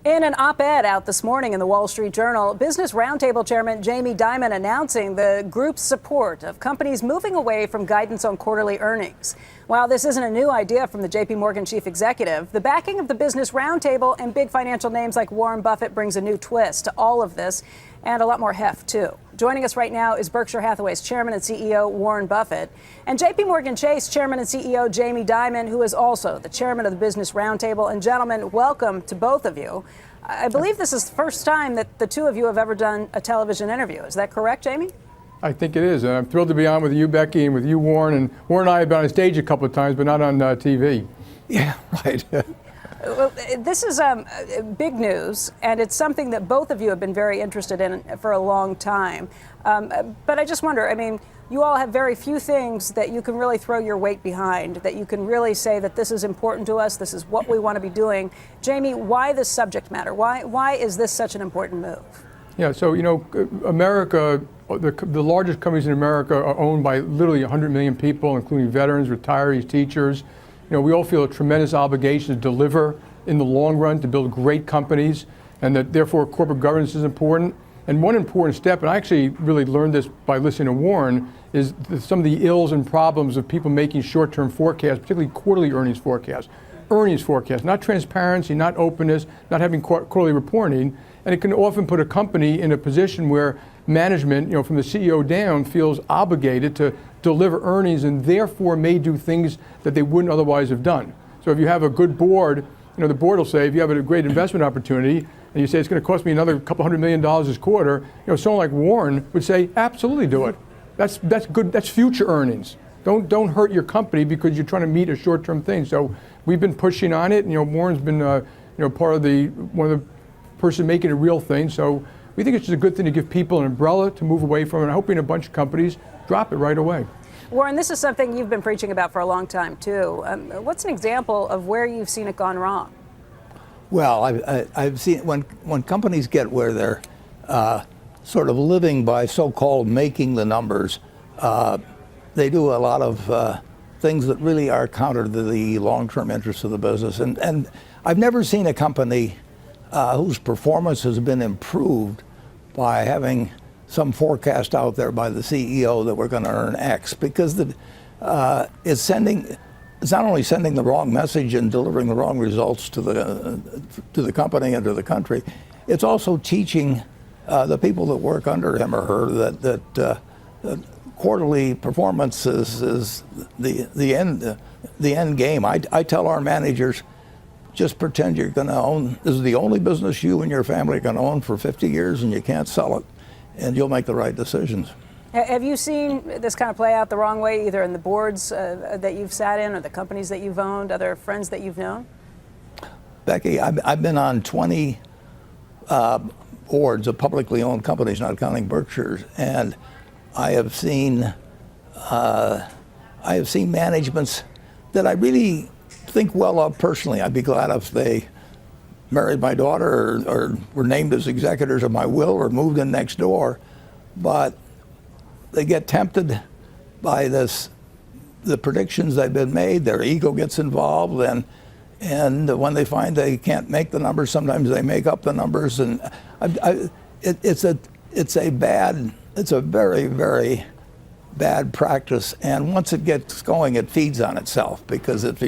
In an op-ed out this morning in the Wall Street Journal, Business Roundtable Chairman Jamie Dimon announcing the group's support of companies moving away from guidance on quarterly earnings. While this isn't a new idea from the JP Morgan chief executive, the backing of the Business Roundtable and big financial names like Warren Buffett brings a new twist to all of this, and a lot more heft, too. Joining us right now is Berkshire Hathaway's chairman and CEO, Warren Buffett, and JP Morgan Chase chairman and CEO, Jamie Dimon, who is also the chairman of the Business Roundtable. And gentlemen, welcome to both of you. I believe this is the first time that the two of you have ever done a television interview. Is that correct, Jamie? I think it is, and I'm thrilled to be on with you, Becky, and with you, Warren. And Warren and I have been on stage a couple of times, but not on TV. Yeah, right. Well, this is big news, and it's something that both of you have been very interested in for a long time. But I just wonder, I mean, you all have very few things that you can really throw your weight behind, that you can really say that this is important to us, this is what we want to be doing. Jamie, why this subject matter? Why is this such an important move? Yeah, so, you know, America, the largest companies in America are owned by literally 100 million people, including veterans, retirees, teachers. You know, we all feel a tremendous obligation to deliver in the long run, to build great companies, and that therefore corporate governance is important. And one important step, and I actually really learned this by listening to Warren, is some of the ills and problems of people making short-term forecasts, particularly quarterly earnings forecasts. Earnings forecasts, not transparency, not openness, not having quarterly reporting. And it can often put a company in a position where management, you know, from the CEO down, feels obligated to deliver earnings and therefore may do things that they wouldn't otherwise have done. So if you have a good board, you know, the board will say, if you have a great investment opportunity, and you say it's going to cost me another couple $100 million this quarter, you know, someone like Warren would say, absolutely do it. That's good. That's future earnings. Don't hurt your company because you're trying to meet a short-term thing. So we've been pushing on it. You know, Warren's been part of one of the person making a real thing. So we think it's just a good thing to give people an umbrella to move away from, and hoping a bunch of companies drop it right away. Warren, this is something you've been preaching about for a long time too. What's an example of where you've seen it gone wrong? Well, I've seen when companies get where they're sort of living by so-called making the numbers, they do a lot of things that really are counter to the long-term interests of the business. And I've never seen a company whose performance has been improved by having some forecast out there by the CEO that we're going to earn X, because it's not only sending the wrong message and delivering the wrong results to the company and to the country, it's also teaching the people that work under him or her that quarterly performance is the end game. I tell our managers, just pretend you're going to own, this is the only business you and your family are going to own for 50 years, and you can't sell it, and you'll make the right decisions. Have you seen this kind of play out the wrong way, either in the boards that you've sat in or the companies that you've owned, other friends that you've known? Becky, I've been on 20 boards of publicly owned companies, not counting Berkshire's, and I have seen managements that I really think well of personally. I'd be glad if they married my daughter or were named as executors of my will or moved in next door, but they get tempted by the predictions that have been made. Their ego gets involved, and when they find they can't make the numbers, sometimes they make up the numbers, and it's a very, very bad practice. And once it gets going, it feeds on itself, because if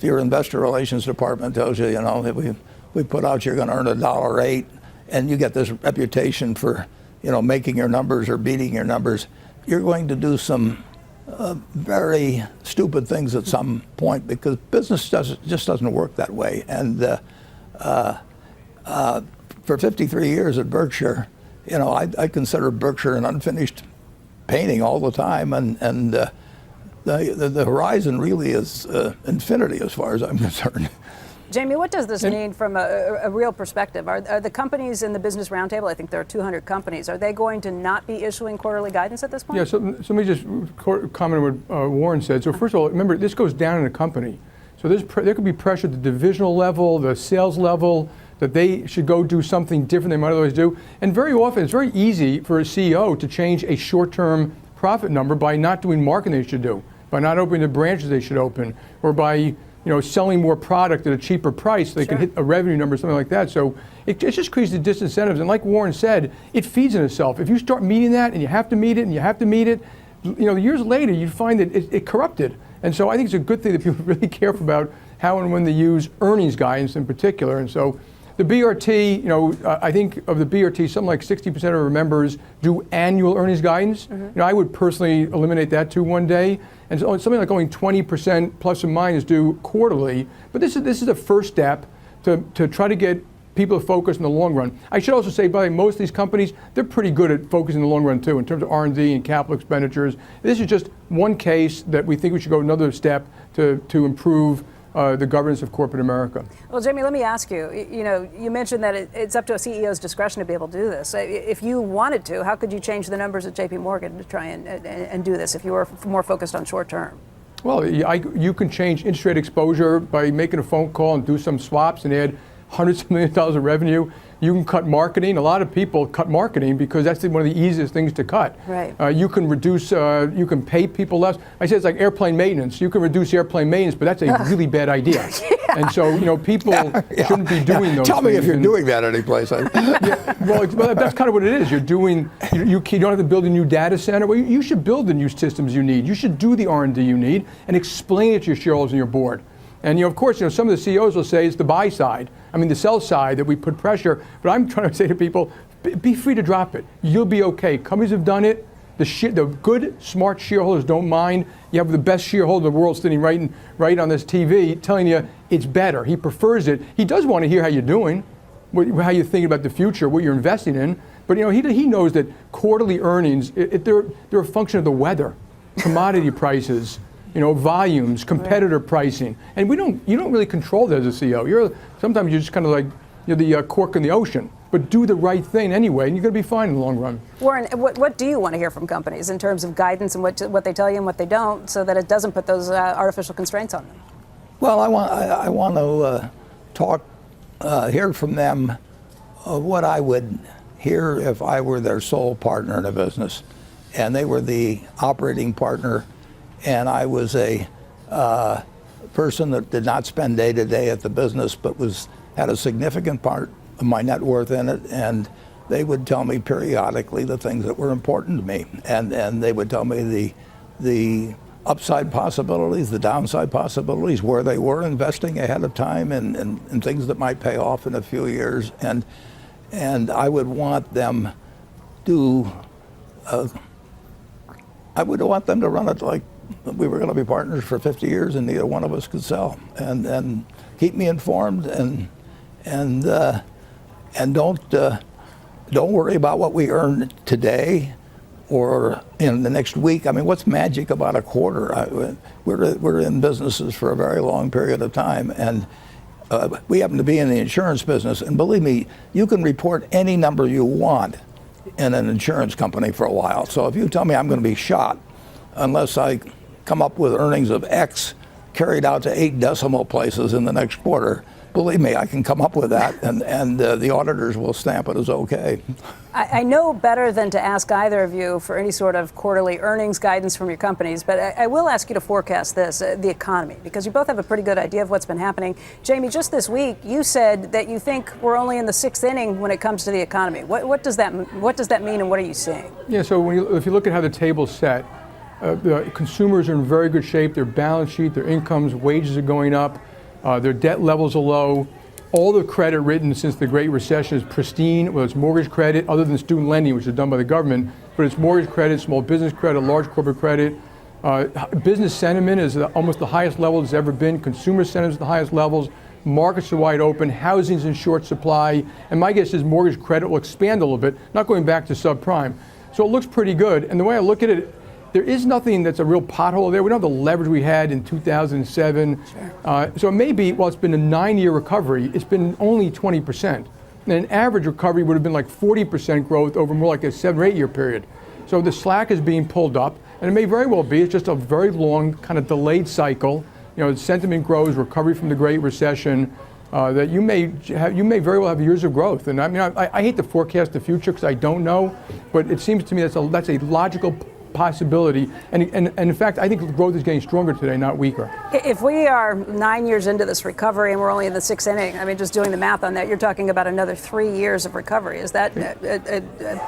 your investor relations department tells you, you know, if we put out you're going to earn $1.08, and you get this reputation for, you know, making your numbers or beating your numbers, you're going to do some very stupid things at some point, because business just doesn't work that way. And for 53 years at Berkshire, you know, I consider Berkshire an unfinished painting all the time, and the horizon really is infinity as far as I'm concerned. Jamie, what does this mean from a real perspective? Are the companies in the Business Roundtable, I think there are 200 companies, are they going to not be issuing quarterly guidance at this point? Yeah, so let me just comment on what Warren said. So first of all, remember, this goes down in a company. So there could be pressure at the divisional level, the sales level, that they should go do something different they might otherwise do. And very often, it's very easy for a CEO to change a short-term profit number by not doing marketing they should do, by not opening the branches they should open, or by selling more product at a cheaper price so they can hit a revenue number, something like that. So it just creates the disincentives. And like Warren said, it feeds in itself. If you start meeting that and you have to meet it and you have to meet it, years later you find that it corrupted. And so I think it's a good thing that people are really careful about how and when they use earnings guidance in particular. And so the BRT, I think of the BRT, something like 60% of our members do annual earnings guidance. I would personally eliminate that too one day. And so something like only 20% plus or minus do quarterly. But this is the first step to try to get people to focus in the long run. I should also say, by the way, most of these companies, they're pretty good at focusing in the long run too, in terms of R&D and capital expenditures. This is just one case that we think we should go another step to improve the governance of corporate America. Well, Jamie, let me ask you, you mentioned that it's up to a CEO's discretion to be able to do this. If you wanted to, how could you change the numbers at JP Morgan to try and do this if you were more focused on short term? Well, you can change interest rate exposure by making a phone call and do some swaps and add hundreds of millions of dollars of revenue. You can cut marketing. A lot of people cut marketing because that's one of the easiest things to cut. Right. You can reduce, you can pay people less. I say it's like airplane maintenance. You can reduce airplane maintenance, but that's a really bad idea. And so, people shouldn't be doing those Tell things. me if you're doing that anyplace. Well, that's kind of what it is. You're doing, you don't have to build a new data center. Well, you should build the new systems you need. You should do the R&D you need and explain it to your shareholders and your board. And of course, some of the CEOs will say it's the buy side, the sell side that we put pressure. But I'm trying to say to people, be free to drop it. You'll be okay. Companies have done it. The good, smart shareholders don't mind. You have the best shareholder in the world sitting right on this TV telling you it's better. He prefers it. He does want to hear how you're doing, how you're thinking about the future, what you're investing in. But he knows that quarterly earnings, they're a function of the weather, commodity prices, volumes, competitor pricing, and you don't really control that as a CEO. Sometimes you're just kind of like the cork in the ocean. But do the right thing anyway, and you're going to be fine in the long run. Warren, what do you want to hear from companies in terms of guidance and what they tell you and what they don't, so that it doesn't put those artificial constraints on them? Well, I want to hear from them what I would hear if I were their sole partner in a business, and they were the operating partner, and I was a person that did not spend day to day at the business, but had a significant part of my net worth in it, and they would tell me periodically the things that were important to me, and they would tell me the upside possibilities, the downside possibilities, where they were investing ahead of time, and things that might pay off in a few years, and I would want them to run it like we were going to be partners for 50 years and neither one of us could sell, and keep me informed, and don't worry about what we earn today or in the next week. What's magic about a quarter? We're in businesses for a very long period of time, and we happen to be in the insurance business, and believe me, you can report any number you want in an insurance company for a while. So if you tell me I'm going to be shot unless I come up with earnings of X carried out to 8 decimal places in the next quarter, believe me, I can come up with that, and the auditors will stamp it as okay. I know better than to ask either of you for any sort of quarterly earnings guidance from your companies, but I will ask you to forecast this, the economy, because you both have a pretty good idea of what's been happening. Jamie, just this week, you said that you think we're only in the 6th inning when it comes to the economy. What does that mean, and what are you seeing? Yeah, so if you look at how the table's set, the consumers are in very good shape. Their balance sheet, their incomes, wages are going up. Their debt levels are low. All the credit written since the Great Recession is pristine, whether it's mortgage credit, other than student lending, which is done by the government, but it's mortgage credit, small business credit, large corporate credit. Business sentiment is almost the highest level it's ever been. Consumer sentiment is the highest levels. Markets are wide open. Housing's in short supply. And my guess is mortgage credit will expand a little bit, not going back to subprime. So it looks pretty good. And the way I look at it, there is nothing that's a real pothole there. We don't have the leverage we had in 2007. Sure. So maybe, while it's been a 9-year recovery, it's been only 20%. And an average recovery would have been like 40% growth over more like a 7 or 8 year period. So the slack is being pulled up, and it may very well be it's just a very long kind of delayed cycle. Sentiment grows, recovery from the Great Recession, that you may very well have years of growth. And I hate to forecast the future because I don't know, but it seems to me that's a logical possibility. And in fact, I think growth is getting stronger today, not weaker. If we are 9 years into this recovery and we're only in the sixth inning, I mean, just doing the math on that, you're talking about another 3 years of recovery. Is that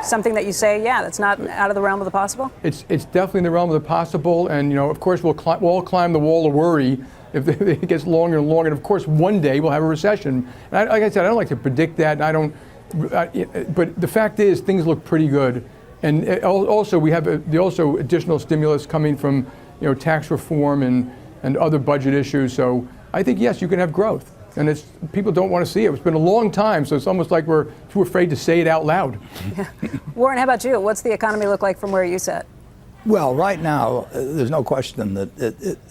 something that you say, yeah, that's not out of the realm of the possible? It's definitely in the realm of the possible. And, of course, we'll all climb the wall of worry if it gets longer and longer. And, of course, one day we'll have a recession. And like I said, I don't like to predict that. And but the fact is, things look pretty good. And also, we have also additional stimulus coming from, tax reform and other budget issues. So I think, yes, you can have growth. And people don't want to see it. It's been a long time, so it's almost like we're too afraid to say it out loud. Yeah. Warren, how about you? What's the economy look like from where you sit? Well, right now, there's no question that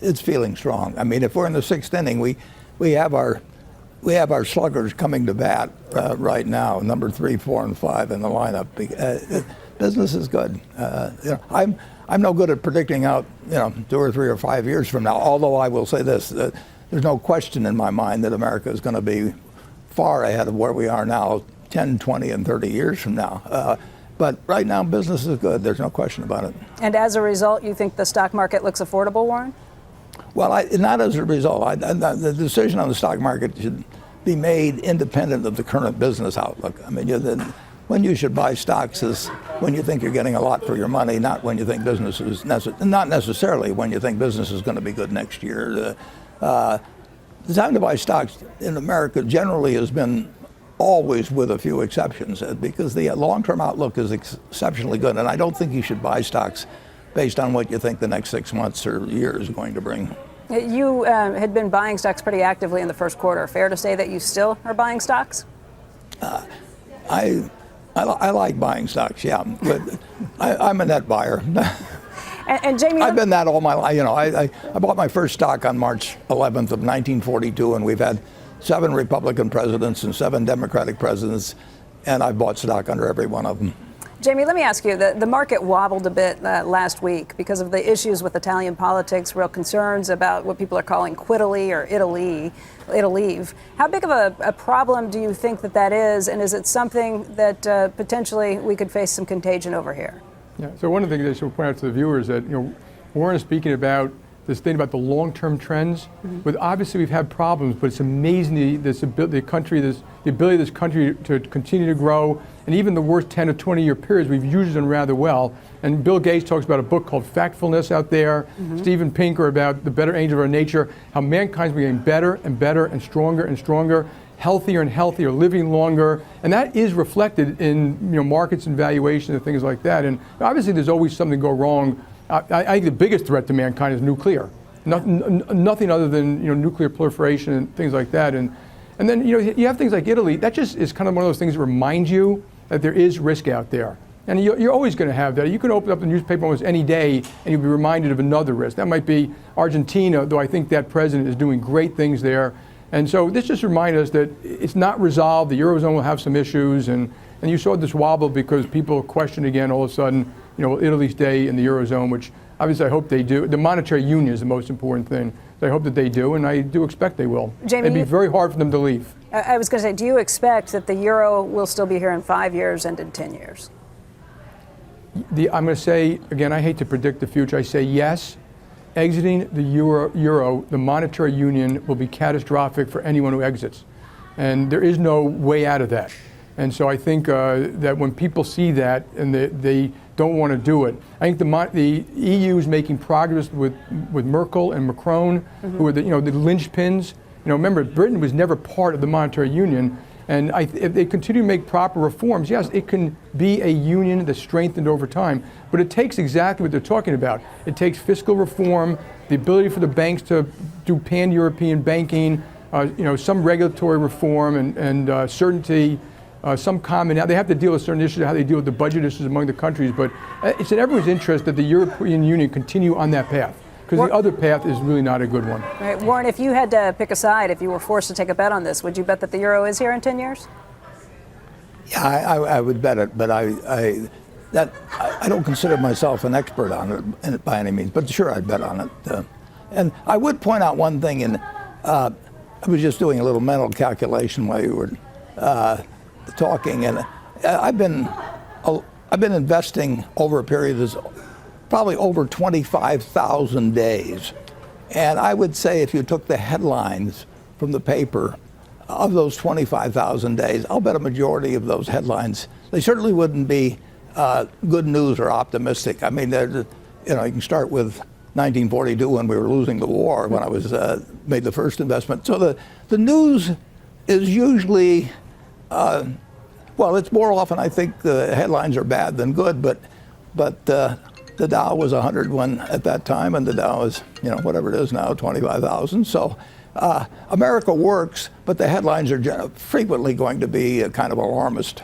it's feeling strong. I mean, if we're in the sixth inning, we have our sluggers coming to bat right now, number 3, 4, and 5 in the lineup. Business is good. I'm no good at predicting out 2 or 3 or 5 years from now. Although I will say this: there's no question in my mind that America is going to be far ahead of where we are now, 10, 20, and 30 years from now. But right now, business is good. There's no question about it. And as a result, you think the stock market looks affordable, Warren? Well, not as a result. The decision on the stock market should be made independent of the current business outlook. I mean, when you should buy stocks is when you think you're getting a lot for your money, not when you think business is not necessarily when you think business is going to be good next year. The time to buy stocks in America generally has been always, with a few exceptions, because the long-term outlook is exceptionally good, and I don't think you should buy stocks based on what you think the next 6 months or year is going to bring. You had been buying stocks pretty actively in the first quarter. Fair to say that you still are buying stocks? I like buying stocks, yeah, but I'm a net buyer. And Jamie, I've been that all my life. I bought my first stock on March 11th of 1942, and we've had 7 Republican presidents and 7 Democratic presidents, and I've bought stock under every one of them. Jamie, let me ask you, the market wobbled a bit last week because of the issues with Italian politics, real concerns about what people are calling Quaterly or Italy. How big of a problem do you think that is, and is it something that potentially we could face some contagion over here? Yeah, so one of the things I should point out to the viewers that, Warren is speaking about this thing about the long-term trends. But obviously we've had problems, but it's amazing the ability of this country to continue to grow. And even the worst 10 or 20-year periods, we've used them rather well. And Bill Gates talks about a book called Factfulness out there. Steven Pinker about the better angel of our nature, how mankind's getting better and better and stronger, healthier and healthier, living longer. And that is reflected in markets and valuation and things like that. And obviously there's always something go wrong. I think the biggest threat to mankind is nuclear. Nothing other than nuclear proliferation and things like that. And then you have things like Italy. That just is kind of one of those things that remind you that there is risk out there. And you're always going to have that. You can open up the newspaper almost any day and you'll be reminded of another risk. That might be Argentina, though I think that president is doing great things there. And so this just reminds us that it's not resolved. The Eurozone will have some issues. And you saw this wobble because people question again all of a sudden, will Italy stay in the Eurozone, which obviously I hope they do. The monetary union is the most important thing. So I hope that they do, and I do expect they will. Jamie, it'd be very hard for them to leave. I was going to say, do you expect that the euro will still be here in 5 years and in 10 years? I'm going to say, again, I hate to predict the future. I say yes. Exiting the euro, the monetary union, will be catastrophic for anyone who exits. And there is no way out of that. And so I think that when people see that and they don't want to do it, I think the EU is making progress with Merkel and Macron, who are the linchpins. Remember, Britain was never part of the monetary union, and if they continue to make proper reforms, yes, it can be a union that's strengthened over time. But it takes exactly what they're talking about. It takes fiscal reform, the ability for the banks to do pan-European banking, some regulatory reform and certainty. Some common, now they have to deal with certain issues, how they deal with the budget issues among the countries, but it's in everyone's interest that the European Union continue on that path, because the other path is really not a good one. Right. Warren, if you had to pick a side, if you were forced to take a bet on this, would you bet that the euro is here in 10 years? Yeah, I would bet it, but I don't consider myself an expert on it by any means, but sure, I'd bet on it. And I would point out one thing, and I was just doing a little mental calculation while you were talking, and I've been investing over a period probably over 25,000 days. And I would say if you took the headlines from the paper of those 25,000 days, I'll bet a majority of those headlines, they certainly wouldn't be good news or optimistic. I mean, you can start with 1942 when we were losing the war, when I was made the first investment. So the news is usually, well, it's more often I think the headlines are bad than good, but the Dow was 101 at that time, and the Dow is, whatever it is now, 25,000. So America works, but the headlines are frequently going to be kind of alarmist.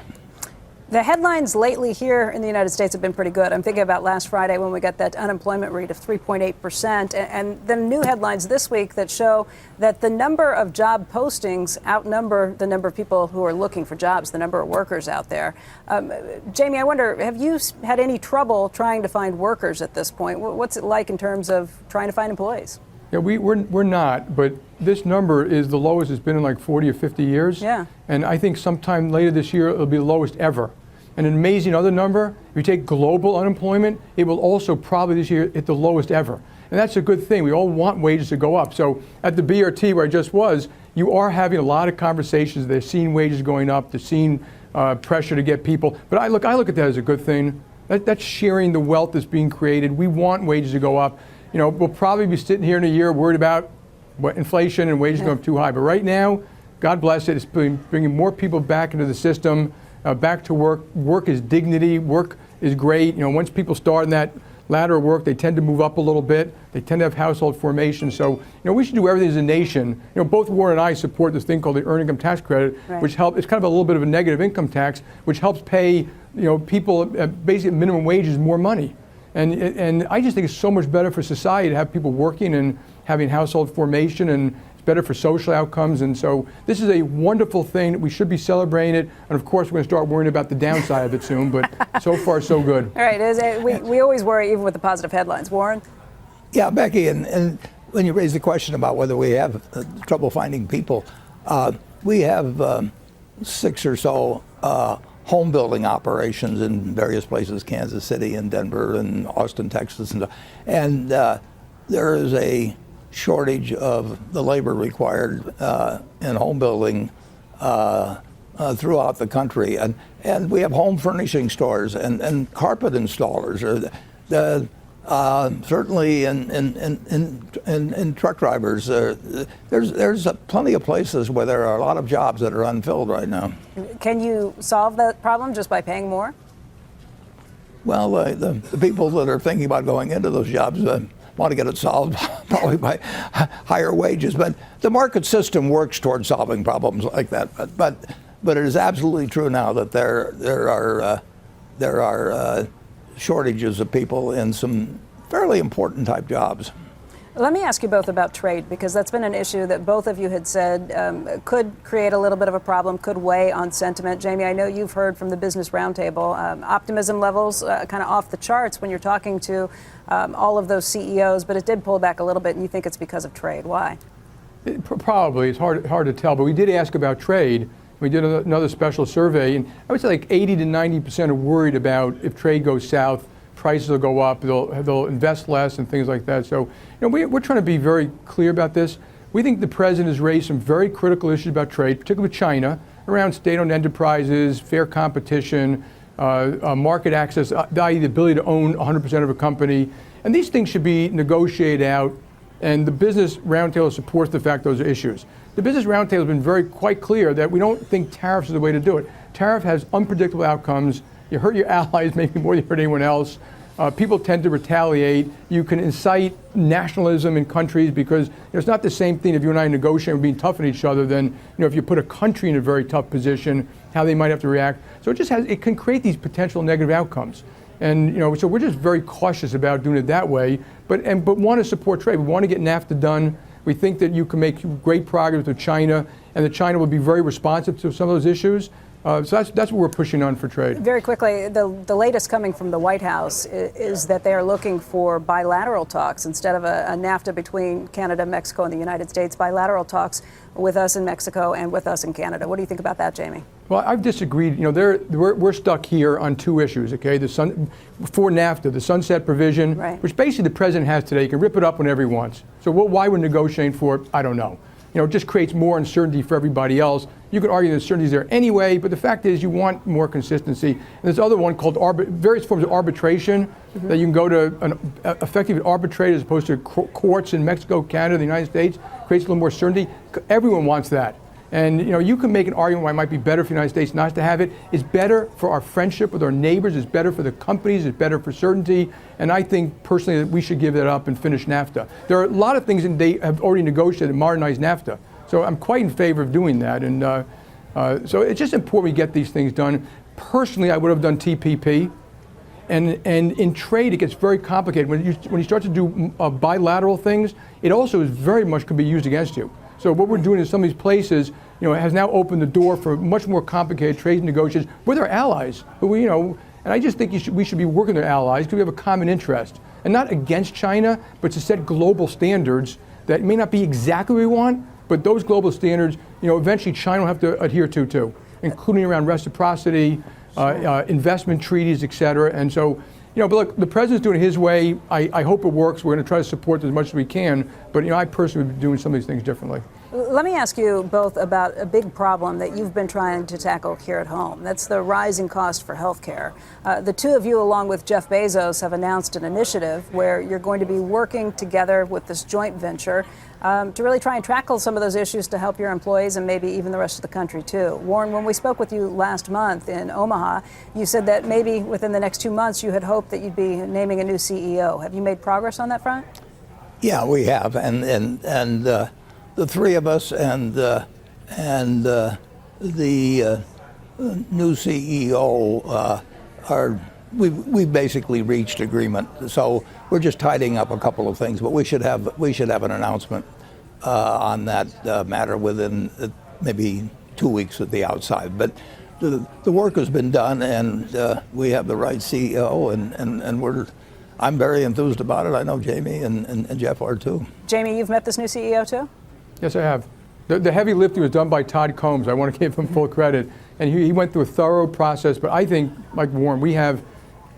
The headlines lately here in the United States have been pretty good. I'm thinking about last Friday when we got that unemployment rate of 3.8%, and the new headlines this week that show that the number of job postings outnumber the number of people who are looking for jobs, the number of workers out there. Jamie, I wonder, have you had any trouble trying to find workers at this point? What's it like in terms of trying to find employees? Yeah, we're not, but this number is the lowest it's been in like 40 or 50 years. Yeah. And I think sometime later this year it'll be the lowest ever. And an amazing other number, if you take global unemployment, it will also probably this year hit the lowest ever. And that's a good thing. We all want wages to go up. So at the BRT where I just was, you are having a lot of conversations. They're seeing wages going up. They're seeing pressure to get people. But I look at that as a good thing. That's sharing the wealth that's being created. We want wages to go up. We'll probably be sitting here in a year worried about what inflation and wages going up too high. But right now, God bless it, it's bringing more people back into the system. Back to work. Work is dignity. Work is great. Once people start in that ladder of work, they tend to move up a little bit. They tend to have household formation. So, we should do everything as a nation. Both Warren and I support this thing called the Earned Income Tax Credit, right, which helps. It's kind of a little bit of a negative income tax, which helps pay, people at basic minimum wages more money. And I just think it's so much better for society to have people working and having household formation, and better for social outcomes. And so this is a wonderful thing. We should be celebrating it. And of course, we're going to start worrying about the downside of it soon. But so far, so good. All right. We always worry, even with the positive headlines. Warren? Yeah, Becky, and when you raise the question about whether we have trouble finding people, we have 6 or so home building operations in various places, Kansas City and Denver and Austin, Texas. And there is a shortage of the labor required in home building throughout the country, and we have home furnishing stores and carpet installers, certainly in truck drivers. There's plenty of places where there are a lot of jobs that are unfilled right now. Can you solve that problem just by paying more? Well, the people that are thinking about going into those jobs want to get it solved probably by higher wages. But the market system works towards solving problems like that. But it is absolutely true now that there are shortages of people in some fairly important type jobs. Let me ask you both about trade, because that's been an issue that both of you had said could create a little bit of a problem, could weigh on sentiment. Jamie, I know you've heard from the Business Roundtable, optimism levels kind of off the charts when you're talking to all of those CEOs, but it did pull back a little bit, and you think it's because of trade. Why? Probably. It's hard to tell, but we did ask about trade. We did another special survey, and I would say like 80 to 90% are worried about if trade goes south, prices will go up, they'll invest less and things like that. So, we're trying to be very clear about this. We think the president has raised some very critical issues about trade, particularly with China, around state-owned enterprises, fair competition, market access, i.e. the ability to own 100% of a company. And these things should be negotiated out, and the Business Roundtable supports the fact those are issues. The Business Roundtable has been quite clear that we don't think tariffs is the way to do it. Tariff has unpredictable outcomes. You hurt your allies maybe more than you hurt anyone else. People tend to retaliate. You can incite nationalism in countries because it's not the same thing if you and I negotiate and being tough on each other than if you put a country in a very tough position, how they might have to react. So it can create these potential negative outcomes. And so we're just very cautious about doing it that way, but want to support trade. We want to get NAFTA done. We think that you can make great progress with China, and that China will be very responsive to some of those issues. So that's what we're pushing on for trade. Very quickly, the latest coming from the White House is that they are looking for bilateral talks instead of a NAFTA between Canada, Mexico, and the United States. Bilateral talks with us in Mexico and with us in Canada. What do you think about that, Jamie? Well, I've disagreed. You know, we're stuck here on two issues. Okay, for NAFTA, the sunset provision, right, which basically the president has today. He can rip it up whenever he wants. So why we're negotiating for it, I don't know. You know, it just creates more uncertainty for everybody else. You could argue the uncertainty is there anyway, but the fact is you want more consistency. And there's other one called various forms of arbitration that you can go to an effective arbitrator as opposed to courts in Mexico, Canada, the United States. Creates a little more certainty. Everyone wants that. And you know, you can make an argument why it might be better for the United States not to have it. It's better for our friendship with our neighbors. It's better for the companies. It's better for certainty. And I think personally that we should give that up and finish NAFTA. There are a lot of things that they have already negotiated and modernized NAFTA. So I'm quite in favor of doing that. And so it's just important we get these things done. Personally, I would have done TPP. And in trade, it gets very complicated. When you start to do bilateral things, it also is very much could be used against you. So what we're doing in some of these places, you know, has now opened the door for much more complicated trade negotiations with our allies. But we, you know, and I just think we should be working with our allies because we have a common interest, and not against China, but to set global standards that may not be exactly what we want, but those global standards, you know, eventually China will have to adhere to too, including around reciprocity, investment treaties, et cetera. And so, you know, but look, the president's doing it his way. I hope it works. We're going to try to support it as much as we can. But, you know, I personally would be doing some of these things differently. Let me ask you both about a big problem that you've been trying to tackle here at home. That's the rising cost for healthcare. The two of you, along with Jeff Bezos, have announced an initiative where you're going to be working together with this joint venture to really try and tackle some of those issues to help your employees and maybe even the rest of the country, too. Warren, when we spoke with you last month in Omaha, you said that maybe within the next 2 months you had hoped that you'd be naming a new CEO. Have you made progress on that front? Yeah, we have. And the three of us and the new CEO we've basically reached agreement. So we're just tidying up a couple of things, but we should have an announcement on that matter within maybe 2 weeks at the outside. But the work has been done, and we have the right CEO, and I'm very enthused about it. I know Jamie and Jeff are too. Jamie, you've met this new CEO too? Yes, I have. The heavy lifting was done by Todd Combs. I want to give him full credit. And he went through a thorough process. But I think, like Warren, we have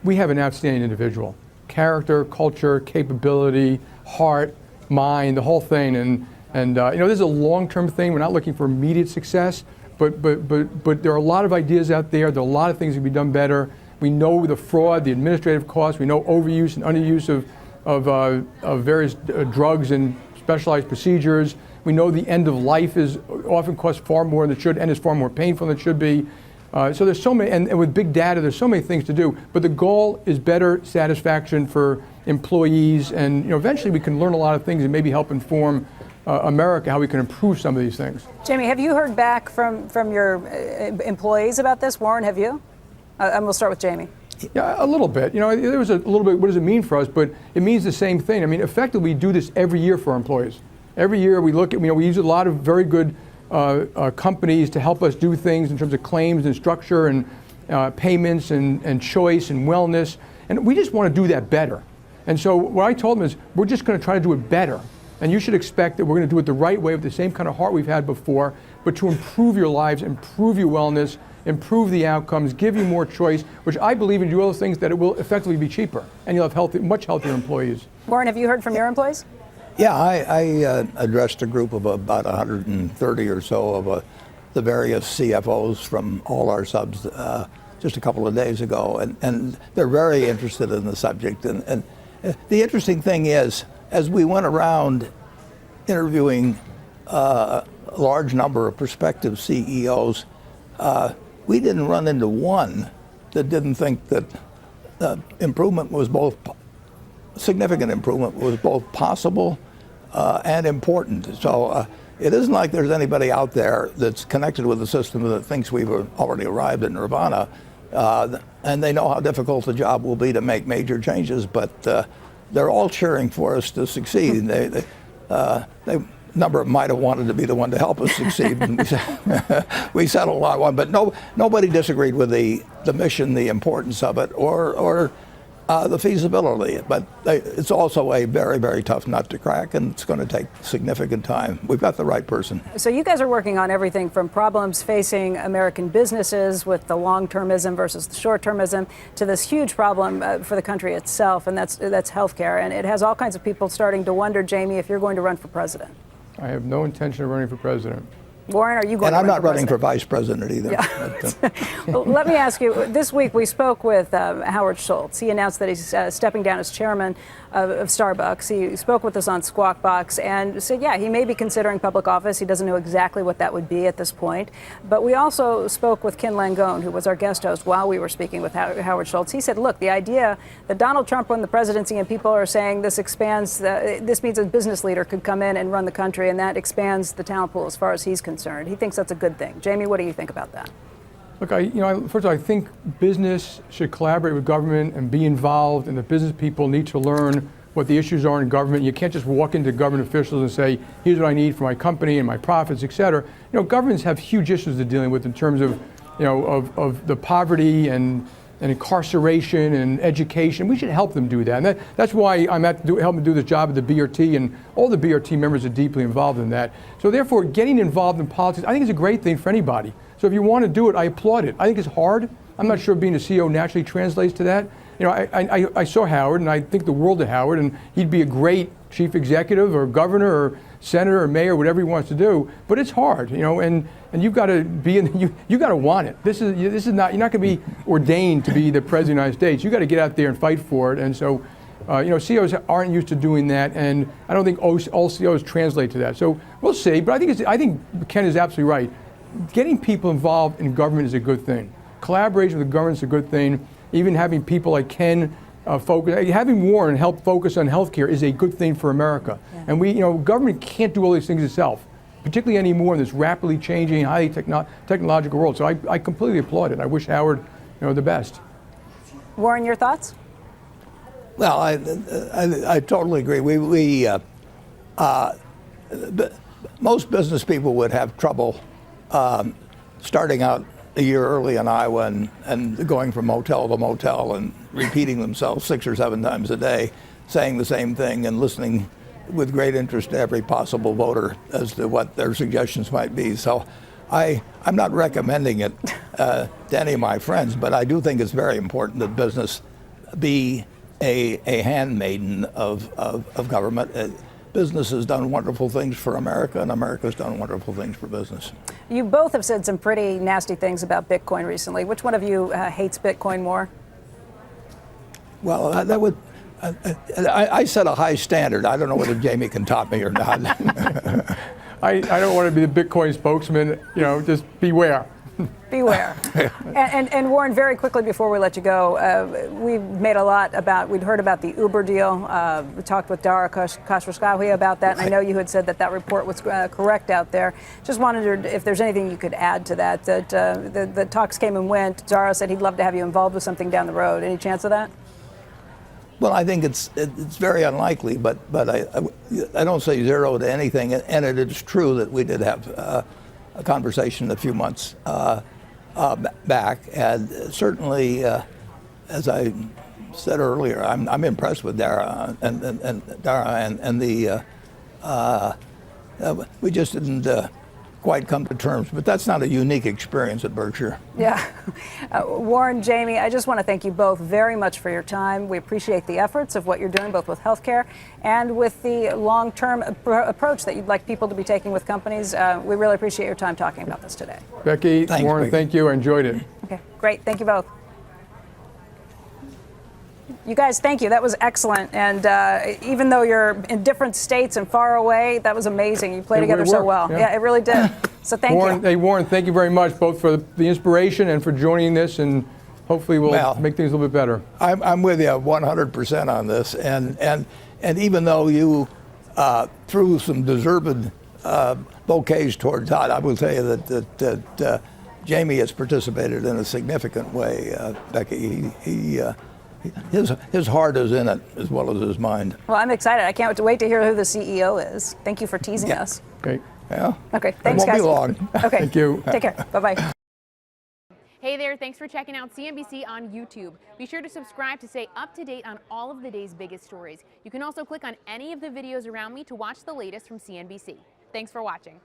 an outstanding individual. Character, culture, capability, heart, mind, the whole thing. And you know, this is a long-term thing. We're not looking for immediate success. But there are a lot of ideas out there. There are a lot of things that can be done better. We know the fraud, the administrative costs. We know overuse and underuse of various drugs and specialized procedures. We know the end of life often costs far more than it should, and is far more painful than it should be. So there's so many, and with big data, there's so many things to do. But the goal is better satisfaction for employees, and you know, eventually we can learn a lot of things and maybe help inform America how we can improve some of these things. Jamie, have you heard back from your employees about this? Warren, have you? And we'll start with Jamie. Yeah, a little bit. You know, there was a little bit, what does it mean for us? But it means the same thing. I mean, effectively, we do this every year for our employees. Every year we look at, you know, we use a lot of very good companies to help us do things in terms of claims and structure and payments and choice and wellness. And we just want to do that better. And so what I told them is, we're just going to try to do it better. And you should expect that we're going to do it the right way with the same kind of heart we've had before, but to improve your lives, improve your wellness, improve the outcomes, give you more choice, which I believe in do all those things that it will effectively be cheaper. And you'll have much healthier employees. Warren, have you heard from your employees? Yeah, I addressed a group of about 130 or so of the various CFOs from all our subs just a couple of days ago, and they're very interested in the subject. And the interesting thing is, as we went around interviewing a large number of prospective CEOs, we didn't run into one that didn't think that improvement was both significant improvement was both possible and important. So it isn't like there's anybody out there that's connected with the system that thinks we've already arrived at nirvana, and they know how difficult the job will be to make major changes, but they're all cheering for us to succeed. A number of them might have wanted to be the one to help us succeed, and we settled on one, but nobody disagreed with the mission, the importance of it, or the feasibility, but it's also a very, very tough nut to crack, and it's going to take significant time. We've got the right person. So you guys are working on everything from problems facing American businesses with the long-termism versus the short-termism to this huge problem for the country itself, and that's healthcare. And it has all kinds of people starting to wonder, Jamie, if you're going to run for president. I have no intention of running for president. Warren, are you going And to I'm run not for running president? for vice president either. Yeah. Well, let me ask you, this week we spoke with Howard Schultz. He announced that he's stepping down as chairman of Starbucks. He spoke with us on Squawk Box and said, yeah, he may be considering public office. He doesn't know exactly what that would be at this point. But we also spoke with Ken Langone, who was our guest host while we were speaking with Howard Schultz. He said, look, the idea that Donald Trump won the presidency and people are saying this expands, this means a business leader could come in and run the country, and that expands the talent pool as far as he's concerned. He thinks that's a good thing. Jamie, what do you think about that? Look, first of all, I think business should collaborate with government and be involved, and the business people need to learn what the issues are in government. You can't just walk into government officials and say, here's what I need for my company and my profits, et cetera. You know, governments have huge issues they're dealing with in terms of, of the poverty and incarceration and education. We should help them do that. And that's why I'm helping do this job at the BRT, and all the BRT members are deeply involved in that. So therefore, getting involved in politics, I think is a great thing for anybody. So if you want to do it, I applaud it. I think it's hard. I'm not sure being a CEO naturally translates to that. You know, I saw Howard, and I think the world of Howard, and he'd be a great chief executive or governor or senator or mayor, whatever he wants to do. But it's hard, and you've got to be in. You got to want it. This is not. You're not going to be ordained to be the president of the United States. You got to get out there and fight for it. And so, CEOs aren't used to doing that, and I don't think all CEOs translate to that. So we'll see. But I think Ken is absolutely right. Getting people involved in government is a good thing. Collaboration with the government is a good thing. Even having people like Ken focus, having Warren help focus on healthcare is a good thing for America. Yeah. And government can't do all these things itself, particularly anymore in this rapidly changing, highly technological world. So I completely applaud it. I wish Howard, the best. Warren, your thoughts? Well, I totally agree. Most business people would have trouble starting out a year early in Iowa and going from motel to motel and repeating themselves 6 or 7 times a day, saying the same thing and listening with great interest to every possible voter as to what their suggestions might be. So I'm not recommending it to any of my friends, but I do think it's very important that business be a handmaiden of government. Business has done wonderful things for America, and America's done wonderful things for business. You both have said some pretty nasty things about Bitcoin recently. Which one of you hates Bitcoin more? Well, I set a high standard. I don't know whether Jamie can top me or not. I don't want to be the Bitcoin spokesman. Just beware. Beware. And Warren, very quickly before we let you go, we'd heard about the Uber deal. We talked with Dara Khosrowshahi about that, and I know you had said that report was correct out there. Just wondered if there's anything you could add to that, the talks came and went. Dara said he'd love to have you involved with something down the road. Any chance of that? Well, I think it's very unlikely, but I don't say zero to anything, and it is true that we did have a conversation a few months back, and certainly, as I said earlier, I'm impressed with Dara and we just didn't quite come to terms, but that's not a unique experience at Berkshire. Yeah. Warren, Jamie, I just want to thank you both very much for your time. We appreciate the efforts of what you're doing, both with healthcare and with the long-term approach that you'd like people to be taking with companies. We really appreciate your time talking about this today. Becky, Thanks, Warren, Becky. Thank you. I enjoyed it. Okay, great. Thank you both. You guys, thank you. That was excellent. And even though you're in different states and far away, that was amazing. You played together so well. Yeah, it really did. So thank you. Hey, Warren, thank you very much, both for the inspiration and for joining this, and hopefully we'll make things a little bit better. I'm with you 100% on this, and even though you threw some deserved bouquets towards Todd, I will tell you that Jamie has participated in a significant way, Becky. His heart is in it as well as his mind. Well, I'm excited. I can't wait to hear who the CEO is. Thank you for teasing us. Okay. Yeah. Okay, thanks, it won't guys. be long. Okay. Thank you. Take care. Bye-bye. Hey there, thanks for checking out CNBC on YouTube. Be sure to subscribe to stay up to date on all of the day's biggest stories. You can also click on any of the videos around me to watch the latest from CNBC. Thanks for watching.